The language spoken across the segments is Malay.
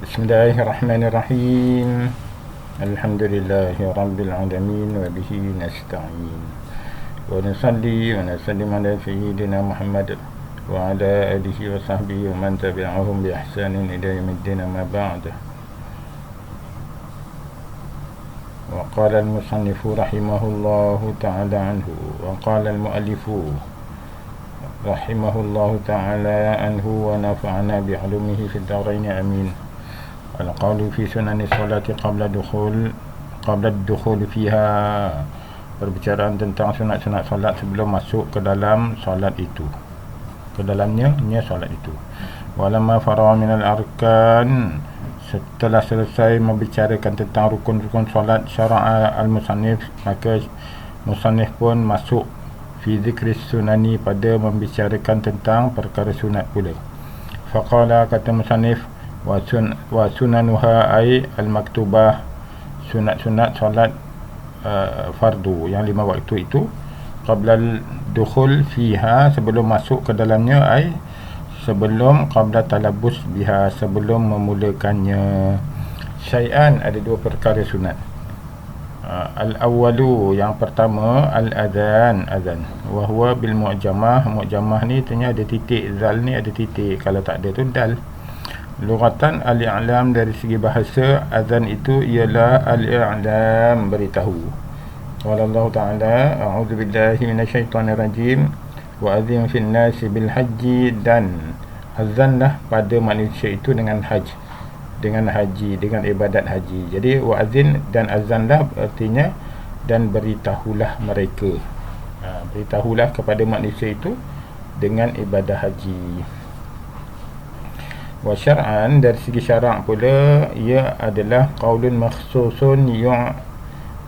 Bismillahirrahmanirrahim. Alhamdulillahi rabbil alamin wa bihi nasta'in. Wa nusalli wa nusallim ala sayyidina Muhammad wa ala alihi wa sahbihi wa man tabi'ahum bi ihsanin ila yaumiddin, amma ba'd. Wa qala al-musannifu rahimahullahu ta'ala anhu wa qala al-muallifu rahimahullahu ta'ala anhu wa nafa'ana bi'ulumihi fid darain, amin. Al-qawlu fi sunani salati qabla dukhul fiha, perbicaraan tentang sunat-sunat salat sebelum masuk ke dalam salat itu, ke dalamnya salat itu. Walamma faragha minal arkan, setelah selesai membicarakan tentang rukun-rukun salat, syara'a al-musannif, maka musannif pun masuk fi zikri sunani, pada membicarakan tentang perkara sunat pula. Faqala, kata musannif, wa sunanuha ay al-maktubah, sunat-sunat salat fardu yang 5 waktu itu, qabla dukhul fiha, sebelum masuk ke dalamnya, ay sebelum, qabla talabus biha, sebelum memulakannya. Syai'an, ada 2 perkara sunat. Al-awwalu, yang pertama, al-adhan, azan. Wa huwa bil mu'jamah, mu'jamah ni ternyata ada titik, zal ni ada titik, kalau tak ada tu dal. Lughatan al-i'lam, dari segi bahasa, azan itu ialah al-i'lam, beritahu. Wallahu ta'ala, a'udzubillahi minasyaitonirrajim, wa adzin fil nasi bil haji, dan azanlah pada manusia itu dengan haji, dengan ibadat haji. Jadi wa adzin dan azanlah artinya dan beritahulah mereka, beritahulah kepada manusia itu dengan ibadah haji. Wa syar'an, dari segi syarak pula, ia adalah qaulun makhsusun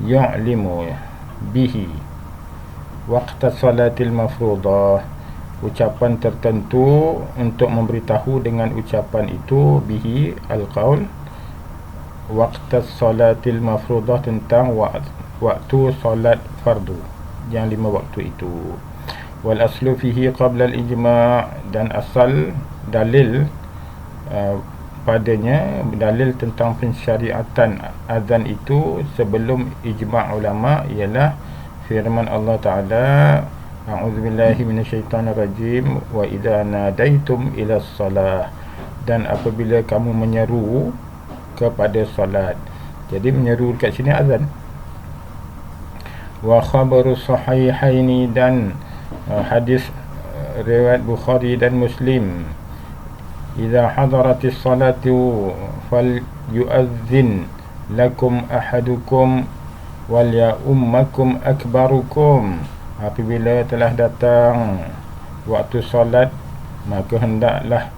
yu'limu bihi waqta salatil mafruḍah, ucapan tertentu untuk memberitahu dengan ucapan itu, bihi al-qaul, waqta salatil mafruḍah, tentang waktu salat fardu yang 5 waktu itu. Wal aslu fihi qabla al-ijma', dan asal dalil padanya, dalil tentang pensyariatan azan itu sebelum ijma' ulama, ialah firman Allah Ta'ala, a'udzubillahi minasyaitonirrajim, wa idza nadaitum ila shalah, dan apabila kamu menyeru kepada salat. Jadi menyeru kat sini azan. Wa khabaru sahihaini, dan hadis riwayat Bukhari dan Muslim, idza hadaratis salatu falyu'adhdhin lakum ahadukum wal ya'ummakum akbarukum, apabila telah datang waktu salat, maka hendaklah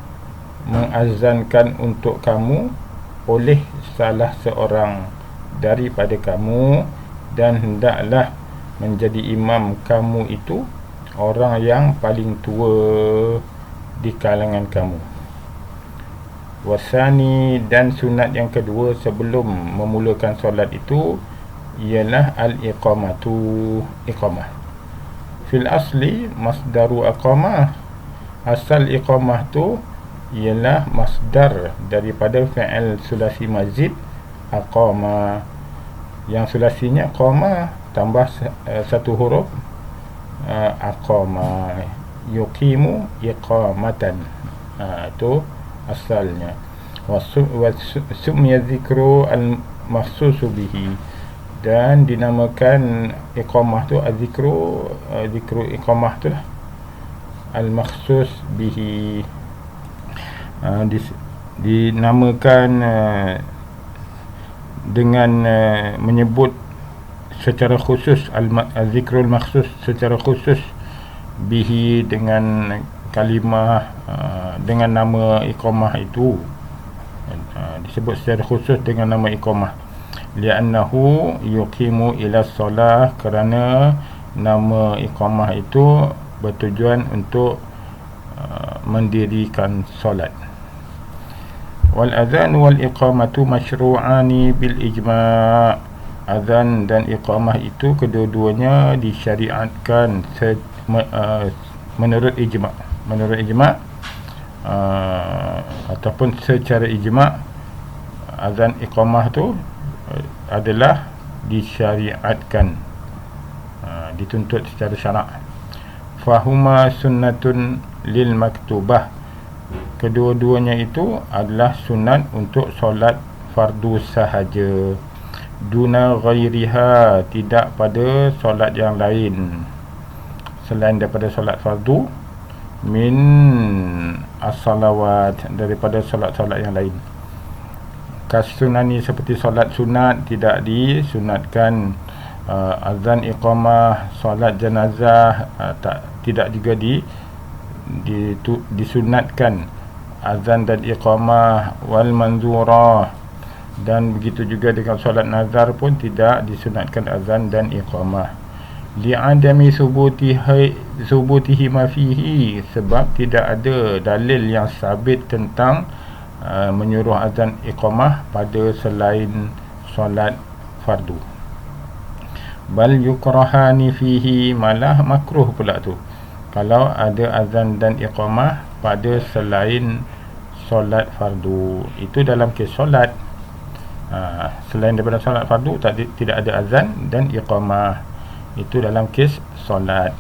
mengazankan untuk kamu oleh salah seorang daripada kamu, dan hendaklah menjadi imam kamu itu orang yang paling tua di kalangan kamu. Wasani, dan sunat yang kedua sebelum memulakan solat itu ialah al-iqamatu, iqamah. Fil asli masdaru aqamah, asal iqamah tu ialah masdar daripada fi'il sulasi mazid aqama, yang sulasinya qama tambah satu huruf, aqama, yuqimu iqamatan, itu asalnya. Wa sumya dzikru al-mahsusu bihi, dan dinamakan iqamah tu az-zikru, zikru iqamah tu lah al-mahsus bihi, dinamakan dengan menyebut secara khusus al-zikrul mahsus, secara khusus, bihi, dengan kalimah, dengan nama iqamah itu, disebut secara khusus dengan nama iqamah, li'annahu yuqimu ila shalah, kerana nama iqamah itu bertujuan untuk mendirikan solat. Wal adhan wal iqamatu masyru'ani bil ijma', azan dan iqamah itu kedua-duanya disyariatkan menurut ijma', ataupun secara ijma', azan iqamah tu adalah disyariatkan, dituntut secara syarak. Fahuma sunnatun lil maktubah, kedua-duanya itu adalah sunat untuk solat fardu sahaja, duna ghairiha, tidak pada solat yang lain selain daripada solat fardu, min as-salawat, daripada solat-solat yang lain. Kasunani, seperti solat sunat tidak disunatkan, azan iqamah, solat jenazah tidak juga disunatkan azan dan iqamah, wal manzurah, dan begitu juga dengan solat nazar pun tidak disunatkan azan dan iqamah. Li'adami subutihi ma fihi, sebab tidak ada dalil yang sabit tentang menyuruh azan iqamah pada selain solat fardu. Bal yukrahani fihi, malah makruh pula tu kalau ada azan dan iqamah pada selain solat fardu. Itu dalam kes solat. Selain daripada solat fardu tidak ada azan dan iqamah, itu dalam kes solat.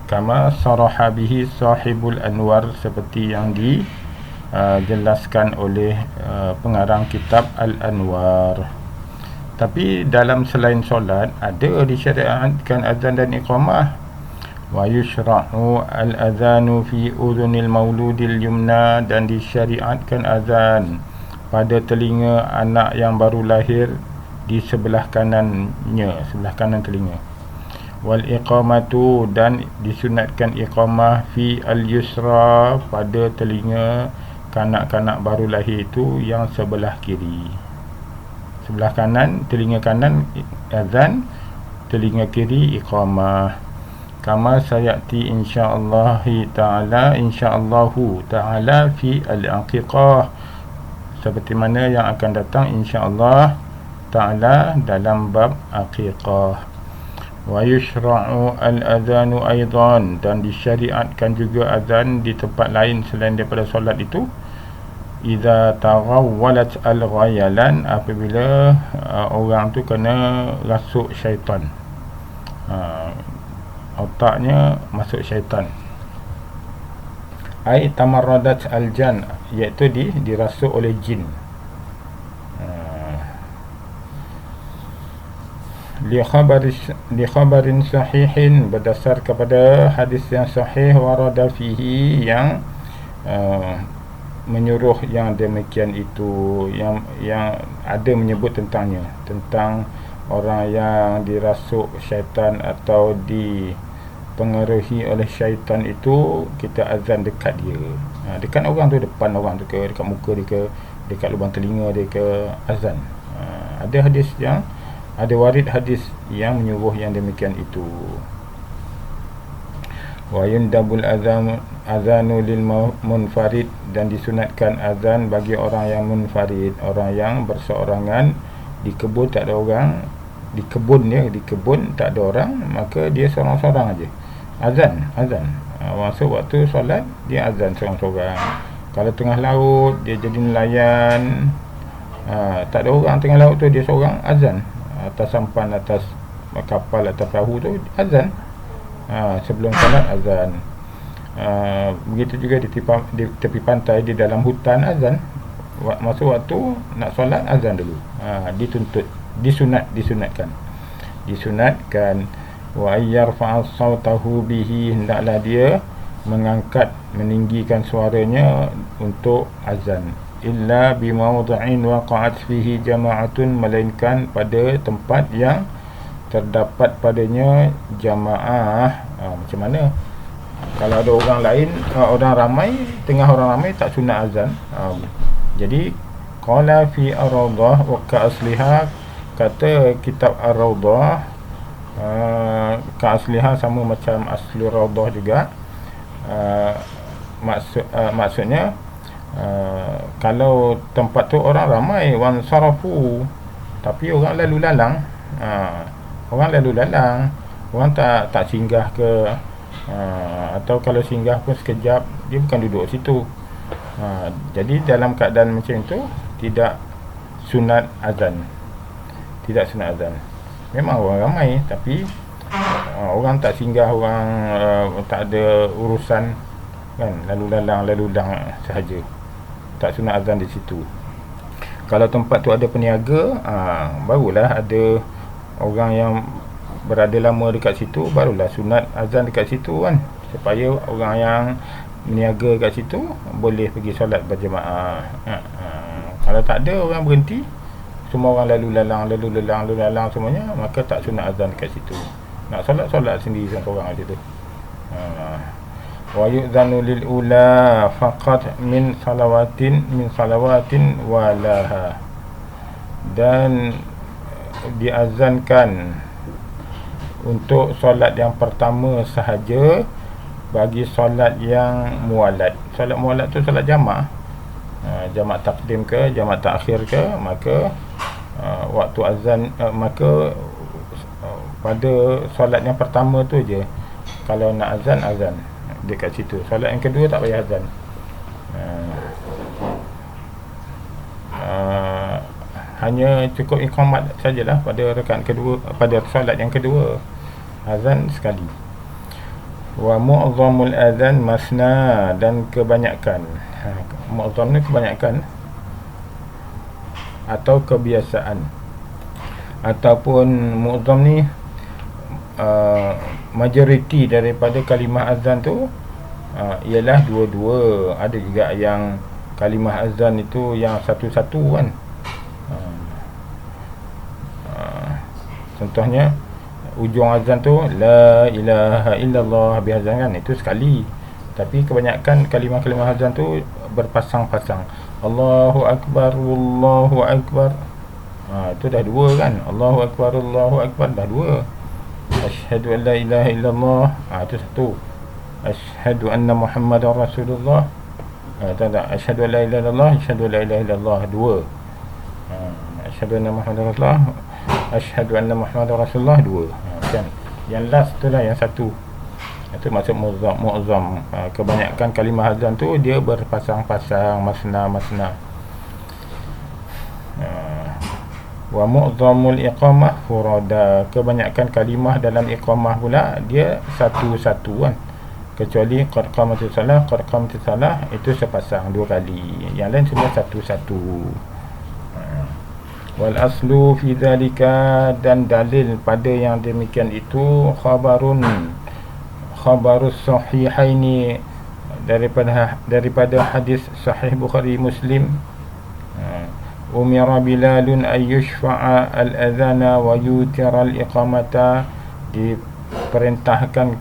Kama saraha bihi sahibul anwar, seperti yang dijelaskan oleh pengarang kitab Al-Anwar. Tapi dalam selain solat ada disyariatkan azan dan iqamah. Wa yushra'u al-azanu fi udhunil mauludil yumna, dan disyariatkan azan pada telinga anak yang baru lahir di sebelah kanannya, sebelah kanan telinga. Wal iqamatu, dan disunatkan iqamah fi al-yusra, pada telinga kanak-kanak baru lahir itu yang sebelah kiri. Sebelah kanan, telinga kanan azan, telinga kiri iqamah. Kama sayati insyaallahu ta'ala fi al-aqiqah, seperti mana yang akan datang insyaallah ta'ala dalam bab aqiqah. Wa yushra'u al-adhanu aidan, dan disyariatkan juga azan di tempat lain selain daripada solat itu, idza taghawwalat al-ghayalan, apabila orang tu kena rasuk syaitan, otaknya masuk syaitan. Ai tamarradat al-jan, iaitu dirasuk oleh jin. Li khabarin sahihin, berdasar kepada hadis yang sahih, warada fihi, yang menyuruh yang demikian itu, yang ada menyebut tentangnya, tentang orang yang dirasuk syaitan atau dipengaruhi oleh syaitan itu, kita azan dekat dia, dekat orang tu, depan orang tu ke, dekat muka dia ke, dekat lubang telinga dia ke, azan. Ada hadis yang ada warid hadis yang menyuruh yang demikian itu. Wa yundabul azanu lil munfarid, dan disunatkan azan bagi orang yang munfarid, orang yang berseorangan di kebun, tak ada orang di kebun tak ada orang, maka dia seorang-seorang aja azan. Masuk waktu solat dia azan seorang-seorang. Kalau tengah laut dia jadi nelayan, tak ada orang tengah laut tu, dia seorang azan atas sampan, atas kapal, atas perahu tu azan, sebelum solat azan. Begitu juga di tepi pantai, di dalam hutan azan. Masa waktu nak solat azan dulu. Disunatkan. Wa ayyarfa'a sautahu bihi, hendaklah dia mengangkat, meninggikan suaranya untuk azan. Illa bimawda'in waqa'at fihi jama'atun, melainkan pada tempat yang terdapat padanya jamaah. Macam mana? Kalau ada orang lain, orang ramai, tengah orang ramai, tak sunat azan. Jadi qala fi ar-rawdah wa ka asliha, kata kitab ar-rawdah, ka asliha sama macam asli rawdah juga. Maksudnya kalau tempat tu orang ramai, wan sarafu, tapi orang lalu lalang, orang tak singgah ke, atau kalau singgah pun sekejap, dia bukan duduk situ. Jadi dalam keadaan macam itu tidak sunat azan. Tidak sunat azan. Memang orang ramai, tapi orang tak singgah, orang tak ada urusan kan, lalu lalang sahaja. Tak sunat azan di situ. Kalau tempat tu ada peniaga, barulah ada orang yang berada lama dekat situ, barulah sunat azan dekat situ kan, supaya orang yang meniaga kat situ boleh pergi solat berjemaah. Kalau tak ada, orang berhenti, semua orang lalu lalang semuanya, maka tak sunat azan dekat situ. Nak solat sendiri seorang aja tu. Wa yu'zanu lil ula faqat min salawatin walaha. Dan diazankan untuk solat yang pertama sahaja bagi solat yang mualat. Solat mualat tu solat jamak, jamak takdim ke jamak takhir ke, maka waktu azan, maka pada solat yang pertama tu je kalau nak azan dekat situ. Solat yang kedua tak payah azan. Hanya cukup iqamat sajalah pada rakaat kedua, pada solat yang kedua, azan sekali. Wa mu'zamul azan masna, dan kebanyakan. Mu'zam ni kebanyakan atau kebiasaan, ataupun mu'zam ni majoriti daripada kalimah azan tu ialah dua-dua. Ada juga yang kalimah azan itu yang satu-satu kan. Contohnya ujung azan tu la ilaha illallah habis azan kan, itu sekali. Tapi kebanyakan kalimah-kalimah azan tu berpasang-pasang. Allahu akbar, Allahu akbar. Itu dah dua kan. Allahu akbar, Allahu akbar, dah dua. Asyhadu an la ilaha illallah, itu satu. Asyhadu anna Muhammadar Rasulullah, tak. Asyhadu an la ilaha illallah, asyhadu an la ilaha illallah, dua. Asyhadu anna Muhammadar Rasulullah, asyhadu anna Muhammadar Rasulullah, dua. Kan. Yang last tu lah yang satu. Itu maksud mu'zam. Kebanyakan kalimah azan tu dia berpasang-pasang, masna. Wa mu'zamul iqamah furada. Kebanyakan kalimah dalam iqamah pula dia satu-satu kan. Kecuali qad qamatis salah itu sepasang, dua kali. Yang lain semua satu-satu. Wal aslu fi dhalika, dan dalil pada yang demikian itu khabarus sahihaini, daripada hadis sahih Bukhari Muslim. Umira Bilalun ay yushfa'a al-adhana wa yutira al-iqamata, diperintahkan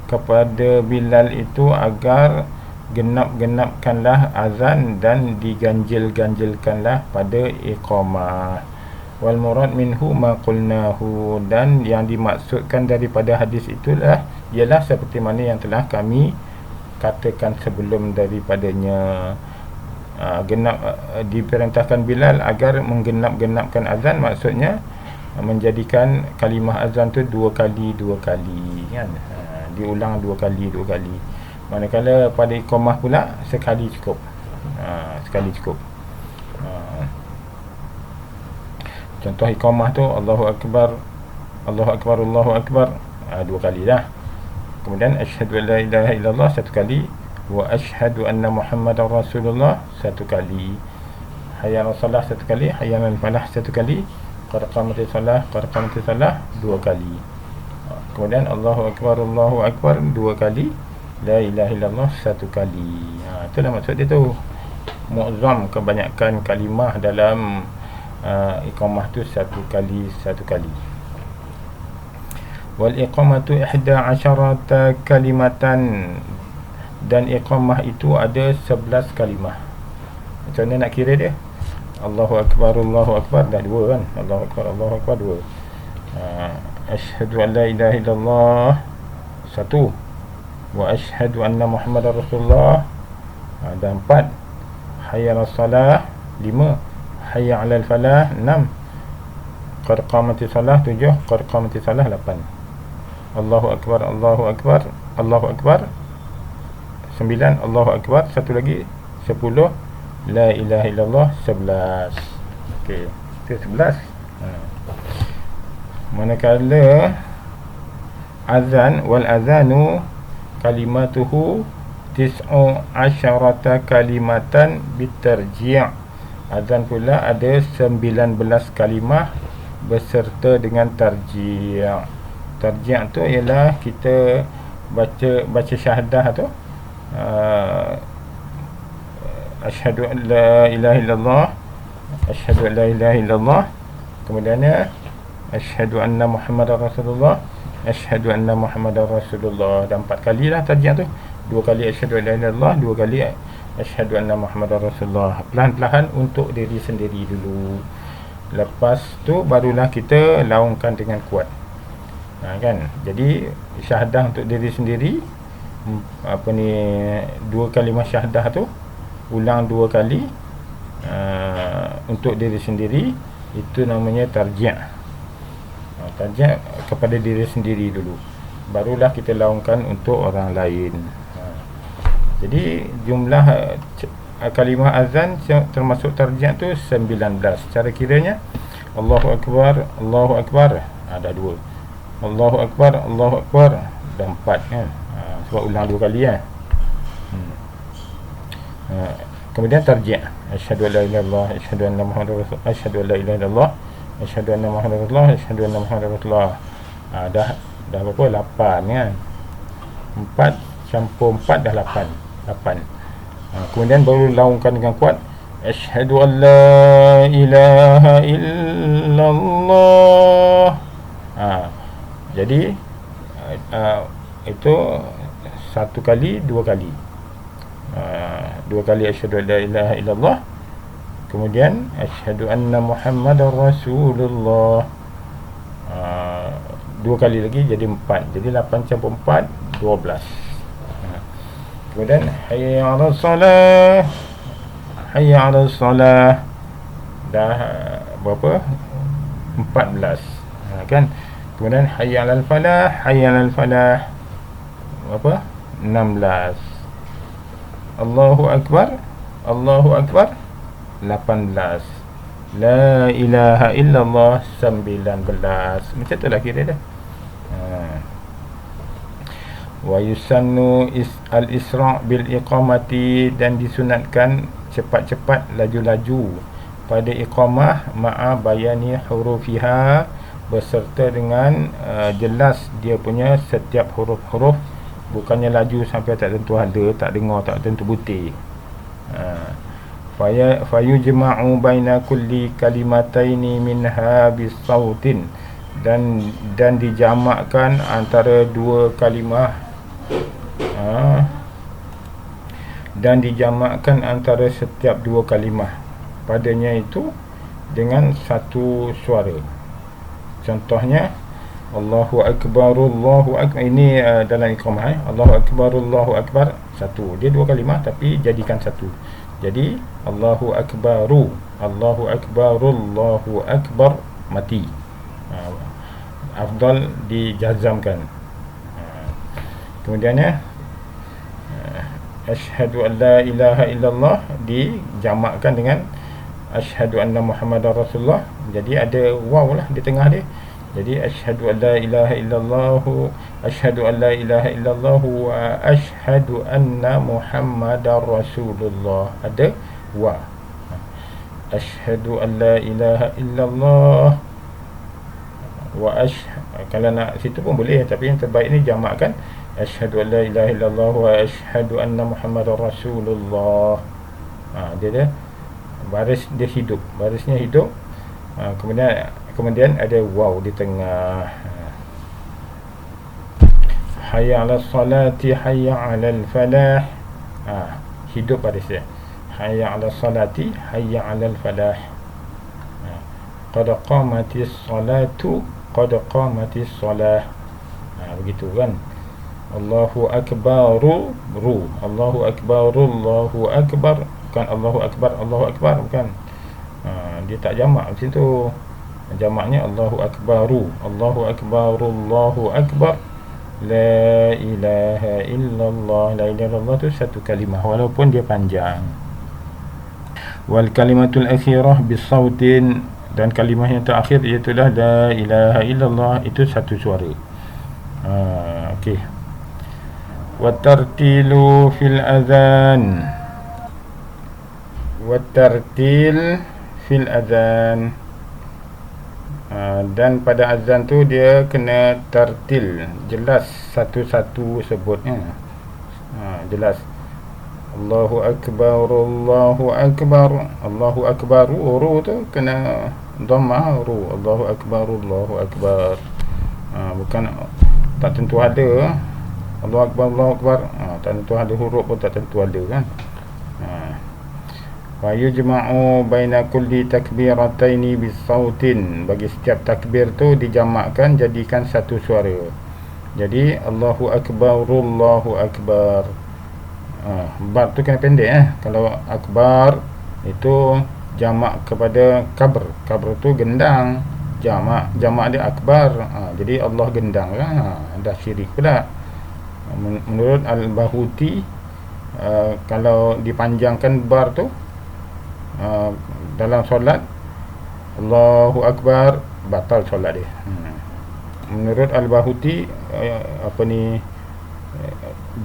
kepada Bilal itu agar genap-genapkanlah azan dan diganjil-ganjilkanlah pada iqamah. Wal murad minhu ma qulnahu, dan yang dimaksudkan daripada hadis itulah ialah seperti mana yang telah kami katakan sebelum daripadanya. Diperintahkan Bilal agar menggenap-genapkan azan, maksudnya menjadikan kalimah azan tu dua kali kan. Diulang dua kali. Manakala pada iqamah pula sekali cukup. Contoh iqamah tu Allahu akbar, Allahu akbar, Allahu akbar, dua kali dah. Kemudian asyhadu an la ilaha illallah satu kali, wa asyhadu anna Muhammadar Rasulullah satu kali, hayya 'alas salah satu kali, hayya 'alal falah satu kali, qad qamatis salah dua kali. Kemudian Allahu akbar dua kali, la ilaha illallah satu kali. Itulah maksud dia tu. Mu'zam, kebanyakan kalimah dalam iqamah tu satu kali. Wal iqamatu 11 kalimatan, dan iqamah itu ada 11 kalimah. Macam mana nak kira dia? Allahu akbar dah dua kan. Allahu akbar dua. Asyhadu an la ilaha illallah satu, wa asyhadu anna Muhammadar Rasulullah dah 4. Hayya 'alas salah 5, hayya 'alal falah 6, qad qamatis salah 7, qad qamatis salah 8. Allahu akbar 9, Allahu akbar satu lagi 10, la ilaha illallah 11. Okey, itu 11. Manakala azan, wal azanu kalimatuhu tis'u asyarata kalimatan bitarji'. Azan pula ada 19 kalimah beserta dengan tarji'. Tarji' tu ialah kita baca syahadah tu, asyhadu an la ilaha illallah, asyhadu an la ilaha illallah, kemudiannya asyhadu anna muhammadar rasulullah, asyhadu anna muhammadar rasulullah. Dan 4 kali lah tarji' tu. 2 kali asyhadu an la ilaha illallah, 2 kali asyhadu anna muhammadar rasulullah. Perlahan-lahan untuk diri sendiri dulu. Lepas tu barulah kita laungkan dengan kuat. Kan? Jadi syahadah untuk diri sendiri, 2 kalimah syahadah tu ulang 2 kali. Untuk diri sendiri itu namanya tarji'. Tarji' kepada diri sendiri dulu, barulah kita laungkan untuk orang lain. Jadi jumlah kalimah azan termasuk tarji' tu 19. Cara kiranya Allahu Akbar, Allahu Akbar, ada 2. Allahu Akbar, Allahu Akbar, dan 4 kan. Sebab ulang 2 kali kan. Kemudian tarji', asyhadu an la ilaha illallah, asyhadu anna muhammadar rasulullah, asyhadu an la ilaha illallah, asyhadu anna muhammadar rasulullah, asyhadu anna muhammadar rasulullah. Dah berapa? 8 kan. 4 campur 4 dah 8. Kemudian baru laungkan dengan kuat, asyhadu an la ilaha illallah. Jadi itu 1 kali, 2 kali. 2 kali asyhadu an la ilaha illallah, kemudian asyhadu anna muhammadar rasulullah. 2 kali lagi jadi 4. Jadi 8 campur 4, 12. Kemudian hayya 'alas salah, hayya 'alas salah, dah berapa? 14. Kan? Kemudian hayya 'alal falah, hayya 'alal falah, berapa? 16. Allahu Akbar, Allahu Akbar, 18. La ilaha illallah, 19. Macam tu lah kira dah. Wa yusannu al-isra' bil iqamati, dan disunatkan cepat-cepat, laju-laju pada iqamah, ma'a bayani hurufiha, beserta dengan jelas dia punya setiap huruf-huruf. Bukannya laju sampai tak tentu ada, tak dengar, tak tentu butir. Fayujma'u baina kulli kalimataini minha bisautin, dan dijamakkan antara 2 kalimah, dan dijamakkan antara setiap 2 kalimah padanya itu dengan 1 suara. Contohnya Allahu Akbar, Allahu Akbar, ini dalam iqamah. Allahu Akbar, Allahu Akbar, 1. Dia 2 kalimah tapi jadikan 1. Jadi Allahu Akbaru, Allahu Akbar, Allahu Akbar, mati. Afdal dijazamkan. Kemudiannya asyhadu an la ilaha illallah dijamakkan dengan asyhadu anna muhammadar rasulullah. Jadi ada waw lah di tengah dia. Jadi asyhadu an la ilaha illallah, asyhadu an la ilaha illallah, wa asyhadu anna muhammadar rasulullah. Ada wa. Asyhadu an la ilaha illallah wa kalau nak situ pun boleh, tapi yang terbaik ni jamakkan asyhadu an la ilaha illallah wa asyhadu anna muhammadar rasulullah. Dia baris dia hidup, barisnya hidup. Kemudian ada waw di tengah. Hayya 'alas salati, hayya 'alal falah. Hidup barisnya. Hayya 'alas salati, hayya 'alal falah. Qad qamatis salatu, qad qamatis salah. Begitu kan. Allahu akbaru, Allahu akbaru, Allahu akbar, bukan Allahu akbar, Allahu akbar, bukan. Dia tak jamak macam tu. Jamaknya Allahu akbaru, Allahu akbaru, Allahu akbar, la ilaha illallah. La ilaha illallah tu 1 kalimah walaupun dia panjang. Wal kalimatul akhirah bisautin, dan kalimah yang terakhir iaitulah la ilaha illallah, itu satu suara. Okey. Wa tartilu fil adhan, wa tartil fil adhan, dan pada azan tu dia kena tartil, jelas satu-satu sebutnya. Jelas. Allahu akbar, Allahu akbar, Allahu akbar. Ru tu kena dhammah ru. Allahu akbar, Allahu akbar. Bukan tak tentu ada. Allahu akbar, Allahu akbar. Tak tentu ada huruf pun, tak tentu ada kan. Wa yujma'u baina kulli takbirataini bisautin, bagi setiap takbir tu dijamakkan, jadikan satu suara. Jadi Allahu akbar, Allahu akbar. Bar tu kena pendek. Kalau akbar itu jamak kepada kabr. Kabr tu gendang, jamak dia akbar. Jadi Allah gendang lah. Dah syirik pula. Menurut Al-Bahuti, kalau dipanjangkan bar tu dalam solat, Allahu akbar, batal solat dia. Menurut Al-Bahuti,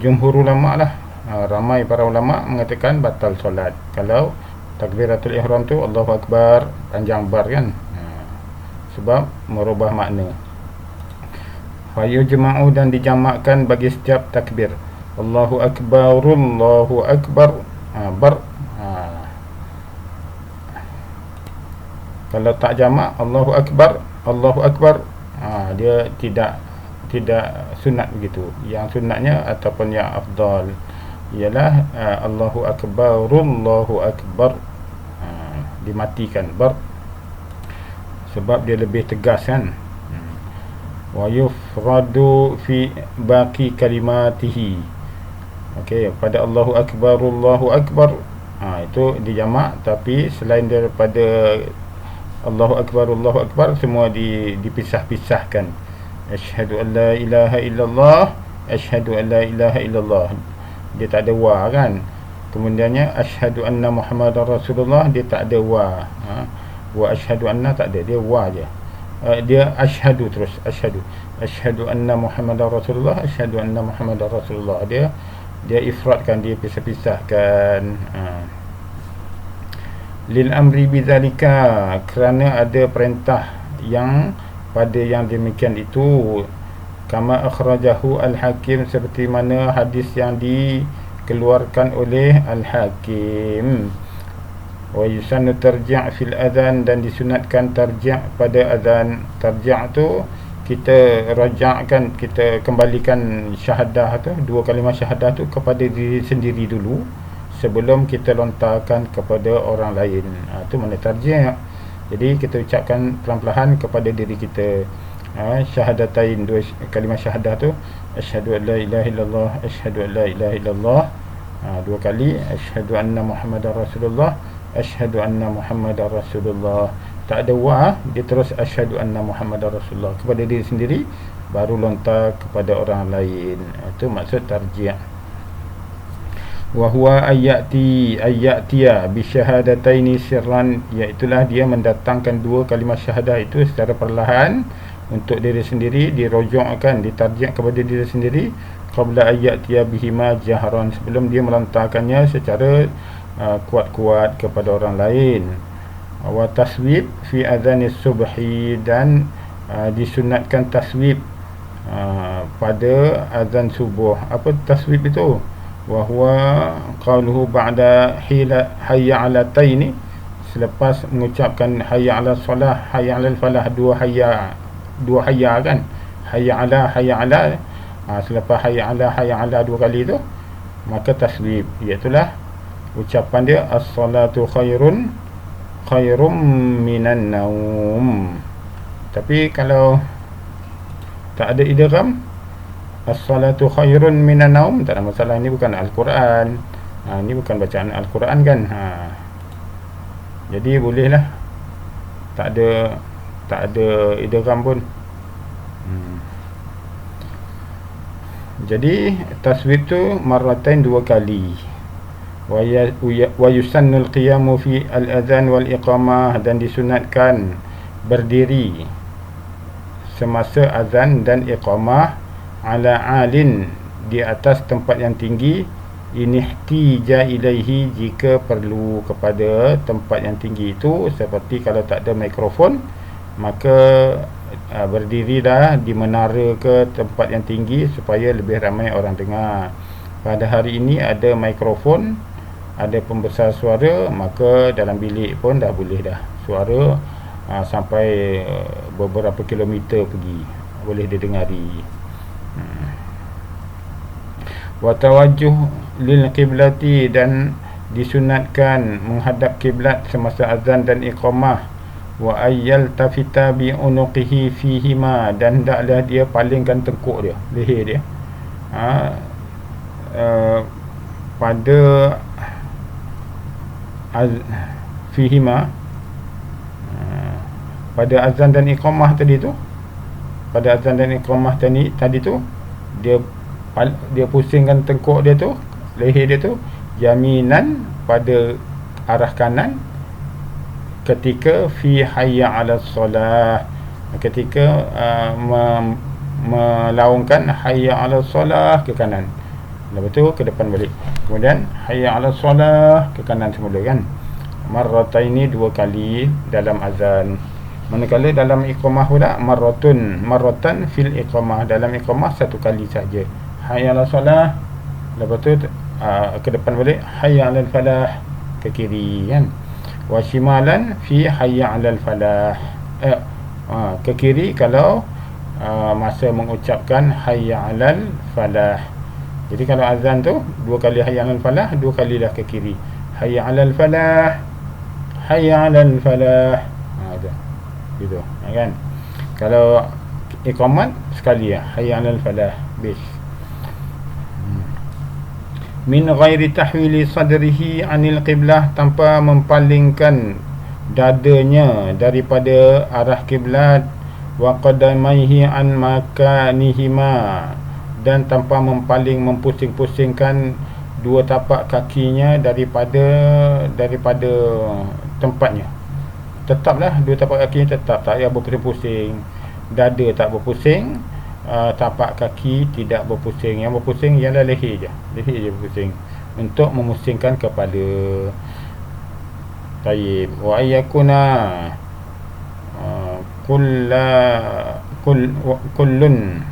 jumhur ulama lah, ramai para ulama mengatakan batal solat kalau takbiratul ihram tu Allahu akbar panjang bar kan, sebab merubah makna. Fa yujma'u, dan dijamakkan bagi setiap takbir. Allahu akbar, Allahu akbar, bar. Kalau tak jamak Allahu akbar, Allahu akbar, dia tidak sunat begitu. Yang sunatnya ataupun yang afdal ialah Allahu akbar, Allahu akbar, dimatikan bar, sebab dia lebih tegas kan. Wa yufradu fi baqi kalimatihi. Okey, pada Allahu akbar, Allahu akbar, itu dijamak, tapi selain daripada Allahu akbar, Allahu akbar, semua dipisah-pisahkan. Asyhadu an la ilaha illallah, asyhadu an la ilaha illallah, dia tak ada wa kan. Kemudiannya asyhadu anna Muhammadar Rasulullah, dia tak ada wa. Wa asyhadu anna tak ada, dia wa je. Dia asyhadu terus, asyhadu anna Muhammadar Rasulullah, asyhadu anna Muhammadar Rasulullah. Dia ifradkan, dia pisah-pisahkan. Lil amri bidzalika, kerana ada perintah yang pada yang demikian itu. Kama akhrajahu al-Hakim, seperti mana hadis yang dikeluarkan oleh al-Hakim. Wa yusannu tarji' fil adhan, dan disunatkan tarji' pada adhan. Tarji' tu kita raja'kan, kita kembalikan syahadah tu, dua kalimah syahadah tu kepada diri sendiri dulu sebelum kita lontarkan kepada orang lain. Itu mana tarji'. Jadi kita ucapkan perlahan-lahan kepada diri kita. Syahadatain, dua kalimah syahadah tu, asyhadu an la ilaha illallah, asyhadu an la ilaha illallah, dua kali, asyhadu anna Muhammadar Rasulullah, asyhadu anna Muhammadar Rasulullah. Tak ada wa, dia terus asyhadu anna Muhammadar Rasulullah kepada diri sendiri, baru lontar kepada orang lain. Itu maksud tarji'. Wa huwa ayyatiya bi syahadataini sirran, iaitulah dia mendatangkan dua kalimah syahadah itu secara perlahan untuk diri sendiri, dirojokkan, ditarji' kepada diri sendiri, qabla ayyatiya bihima jahran, sebelum dia melontarkannya secara kuat-kuat kepada orang lain. Wa taswib fi adzanis subhi, dan disunatkan taswib pada azan subuh. Apa taswib itu? Wa huwa qauluhu ba'da hayya 'alataini, selepas mengucapkan hayya 'ala solah, hayya 'alal falah, dua hayya kan, hayya 'ala, selepas hayya 'ala dua kali tu, maka taswib, iaitulah ucapan dia as-salatu khairun minan naum. Tapi kalau tak ada idgham, as-salatu khairun minan naum, tak ada masalah. Ini bukan Al-Quran, ini bukan bacaan Al-Quran kan. Jadi bolehlah, tak ada idgham pun. Jadi taswib tu marratain, dua kali. wa yusannul qiyamu fi al-adhan wal iqamah, dan disunatkan berdiri semasa azan dan iqamah, ala alin, di atas tempat yang tinggi, inihtija ilaihi, jika perlu kepada tempat yang tinggi itu, seperti kalau tak ada mikrofon maka berdirilah di menara ke tempat yang tinggi supaya lebih ramai orang dengar. Pada hari ini ada mikrofon, ada pembesar suara, maka dalam bilik pun dah boleh dah suara sampai beberapa kilometer pergi, boleh didengari. Wa tawajjuh lil qiblati, dan disunatkan menghadap kiblat semasa azan dan iqamah. Wa ayyal tafita bi unuqihi fihima, dan hendaklah dia palingkan tengkuk dia, leher dia pada fihima, pada azan dan iqamah tadi tu, pada azan dan iqamah tadi tu dia pusingkan tengkuk dia tu, leher dia tu, jaminan pada arah kanan ketika fi hayya 'alas solah, ketika melaungkan hayya 'alas solah ke kanan, lepas tu ke depan balik, kemudian hayya 'alas solah ke kanan semula kan. Marrataini, dua kali dalam azan. Manakala dalam iqamah pula marratan fil iqamah, dalam iqamah satu kali saja, hayya 'alas solah, lepas tu ke depan balik hayya 'alal falah, ke kiri kan. Wa shimalan fi hayya 'alal falah, ke kiri kalau masa mengucapkan hayya 'alal falah. Jadi kalau azan tu dua kali hayya 'alal falah, dua kalilah ke kiri, hayya 'alal falah, hayya 'alal falah, gitu kan. Kalau iqamat sekali hayya 'alal falah bis. Min ghairi tahwili sadrihi anil qiblah, tanpa mempalingkan dadanya daripada arah kiblat, wa qadamaihi an makanihima, dan tanpa mempusing-pusingkan dua tapak kakinya daripada tempatnya. Tetaplah dua tapak kakinya tetap, tak payah berpusing-pusing. Dada tak berpusing, tapak kaki tidak berpusing. Yang berpusing ialah leher je berpusing, untuk memusingkan kepala. Tayyib. Wa ayyakuna kullun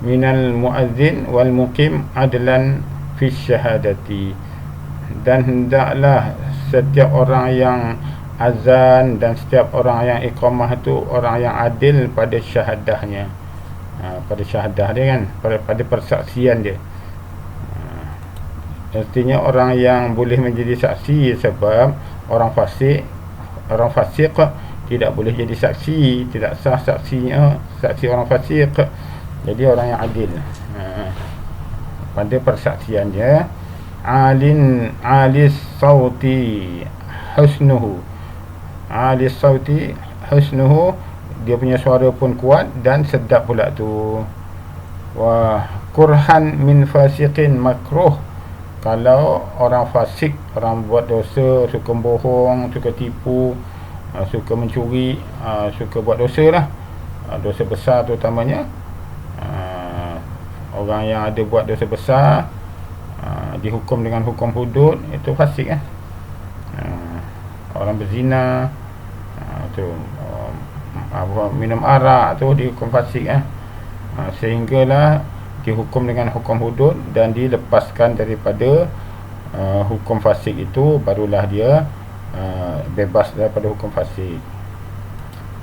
minal muazzin wal muqim adlan fi syahadati, dan hendaklah setiap orang yang azan dan setiap orang yang iqamah itu orang yang adil pada syahadahnya, pada syahadah dia kan, pada persaksian dia. Artinya orang yang boleh menjadi saksi, sebab orang fasik tidak boleh jadi saksi, tidak sah saksinya, saksi orang fasik. Jadi orang yang adil pada persaksian dia. Alis sauti husnuhu, dia punya suara pun kuat dan sedap pula tu. Wah, kurhan min fasiqin makruh, kalau orang fasik, orang buat dosa, suka bohong, suka tipu, suka mencuri, suka buat dosa lah, dosa besar terutamanya. Orang yang ada buat dosa besar dihukum dengan hukum hudud, itu fasik kan. Orang berzina tu, minum arak tu dihukum fasik sehinggalah dihukum dengan hukum hudud dan dilepaskan daripada hukum fasik itu, barulah dia bebas daripada hukum fasik.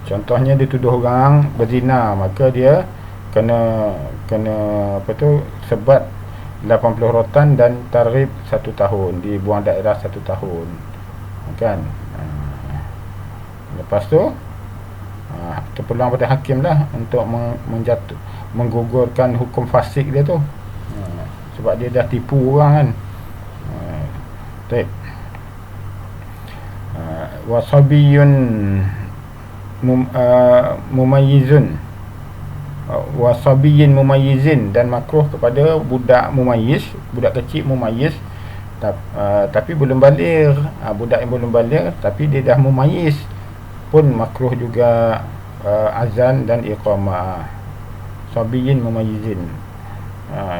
Contohnya dituduh orang berzina, maka dia kena apa tu, sebat 80 rotan dan tarif 1 tahun, dibuang daerah 1 tahun kan. Lepas tu terpulang pada hakim lah untuk menggugurkan hukum fasik dia tu, sebab dia dah tipu orang kan. Baik. Wasabiyun mumayyizun, wasabiyin mumayyizin, dan makruh kepada budak mumayyiz, budak kecil mumayyiz, Tapi belum baligh. Budak yang belum baligh tapi dia dah mumayyiz pun makruh juga azan dan iqamah. Sabiyin mumayyizin.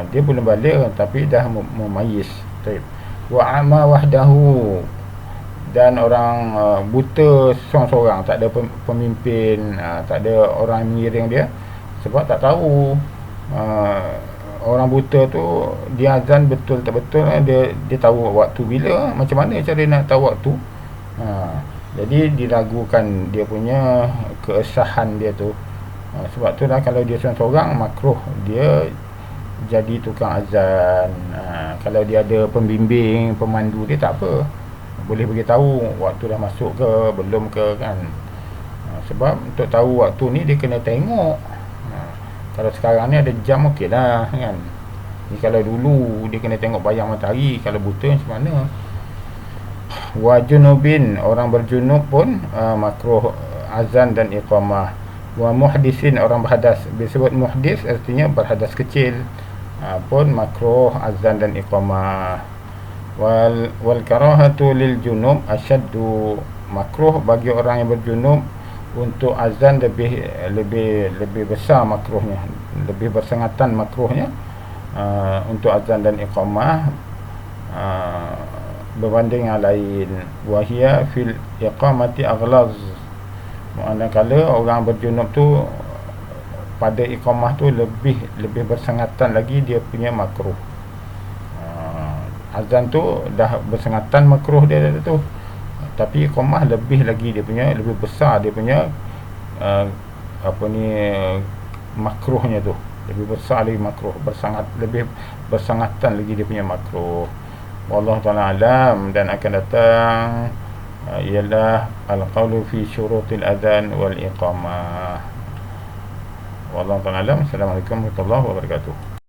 Dia belum baligh tapi dah mumayyiz. Baik. Wa ama wahdahu, dan orang buta seorang-seorang, tak ada pemimpin, tak ada orang yang mengiring dia, sebab tak tahu orang buta tu dia azan betul tak betul, dia tahu waktu bila, macam mana cara nak tahu waktu. Jadi diragukan dia punya keesahan dia tu. Sebab tu lah kalau dia seorang-seorang makruh dia jadi tukang azan. Kalau dia ada pembimbing, pemandu dia, tak apa, boleh beritahu waktu dah masuk ke belum ke kan. Sebab untuk tahu waktu ni dia kena tengok. Kalau sekarang ni ada jam okey lah kan. Ni kalau dulu dia kena tengok bayang matahari, kalau buta macam mana. Wa junubin, orang berjunub pun makruh azan dan iqamah. Wa muhdisin, orang berhadas. Bila sebut muhdis artinya berhadas kecil, pun makruh azan dan iqamah. Wal karahatu lil junub asyaddu, makruh bagi orang yang berjunub untuk azan lebih besar makruhnya, lebih bersengatan makruhnya untuk azan dan iqamah berbanding yang lain. Wahia fil iqamati aghlaz, manakala orang berjunub tu pada iqamah tu lebih bersengatan lagi dia punya makruh. Azan tu dah bersengatan makruh dia tu, tapi iqamah lebih lagi dia punya, lebih besar dia punya makruhnya tu, lebih besar lagi makruh, lebih bersengatan lagi dia punya makruh. Wallahu ta'ala alam. Dan akan datang ialah al-qawlu fi syurutil adhan wal iqamah. Wallahu ta'ala alam. Assalamualaikum warahmatullahi wabarakatuh.